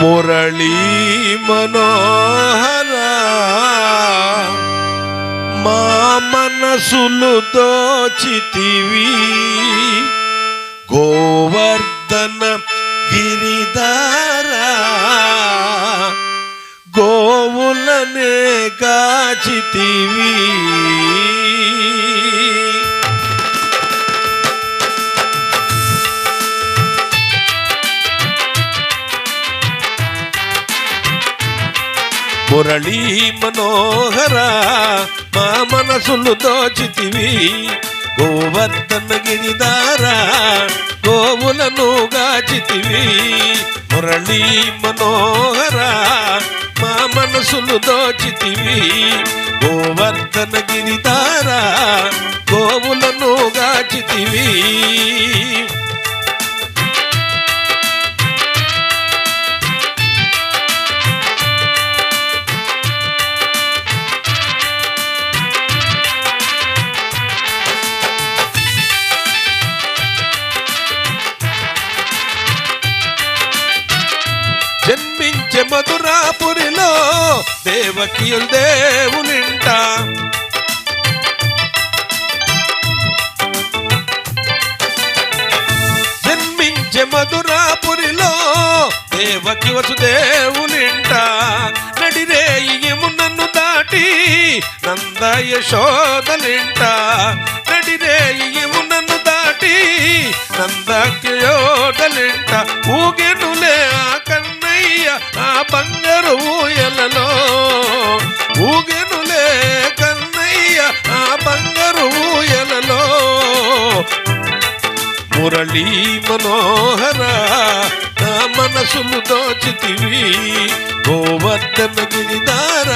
మురళీ మనోహర మా మనసులు దోచితివి గోవర్ధన గిరిధార గోవులనే గాచితివి మురళీ మనోహర మా మనసులు దోచితివి గోవర్ధన గిరిధార గోవులను గాచితివి మురళీ మనోహర మా మనసులు దోచితివి గోవర్ధన గిరిధార గోవులను గాచితివి జన్మించే మధురాపురిలో దేవకియుల్ దేవునింట జన్మించే మధురాపురిలో దేవకి వసుదేవునింట నడిరేయి యమునను దాటి నంద యశోదలింట నడిరేయి యమునను దాటి నంద యశోదలింట ఊగెనులే ఆ బంగారు ఊయలలో ఊగెనులే కన్నయ్య ఆ బంగారు ఊయలలో మురళీ మనోహర నా మనసులు దోచితివి గోవర్ధన గిరిధార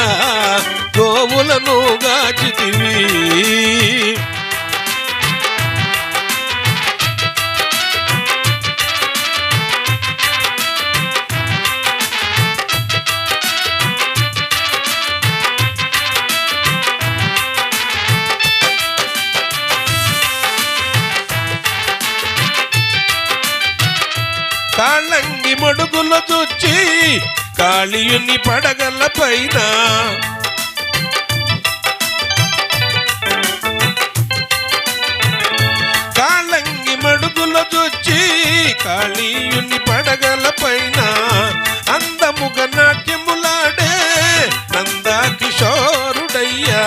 గోవులను గాచితివి కాళ్ళంగి మడుగులో చుచ్చి కాళీయుని పడగల పైన కాళ్ళంగి మడుగులో చుచ్చి కాళీయుని పడగల పైన అందముగ నాట్యములాడే నంద కిషోరుడయ్యా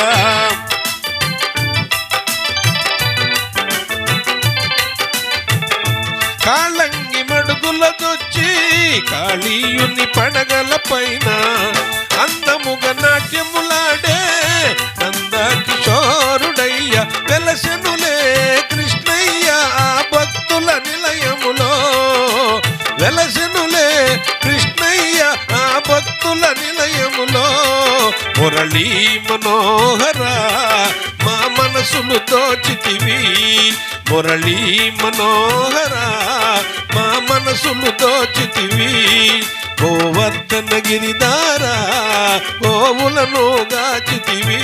కాళ్ళంగి మడుగులకొచ్చి కాళీయుని పడగల పైన అందముగ నాట్యములాడే నంద కిషోరుడయ్య వెలసెనులే కృష్ణయ్య ఆ భక్తుల నిలయములో వెలసెనులే కృష్ణయ్య ఆ భక్తుల నిలయములో మురళీ మనోహర మా మనసులు దోచితివి మురళీ మనోహర మా మనసులు దోచితివి గోవర్ధన గిరిధార గోవులను గాచితివి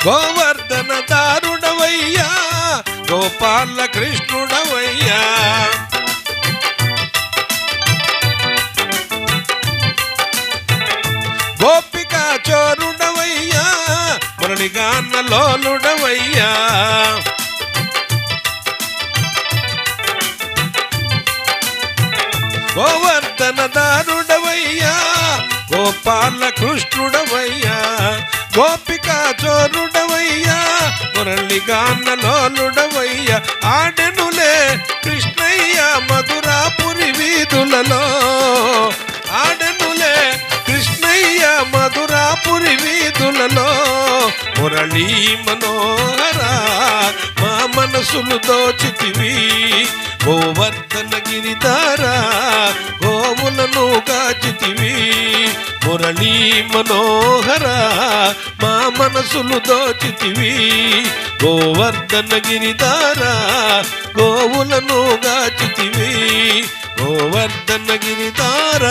గోవర్ధన దారుడవయ్యా గోపాల కృష్ణుడవయ్యా గోపికా చోరుడవయ్యా మురళిగాన లోలుడవయ్యా గోవర్ధన దారుడవయ్యా గోపాల కృష్ణుడవయ్యా గోపికా చోరుడవయ్యా మురళిగాన లోలుడవయ్యా ఆడెనులే కృష్ణయ్య మధురాపురి వీధులలో ఆడెనులే కృష్ణయ్య మధురాపురి వీధులలో మురళీ మనోహర మా మనసులు దోచితివి గోవర్ధన గిరిధార గోవులను గాచి దోచితివి మురళీ మనోహర మా మనసులు దోచితివి గోవర్ధన గిరిధార గోవులను గాచితివి గోవర్ధన గిరిధార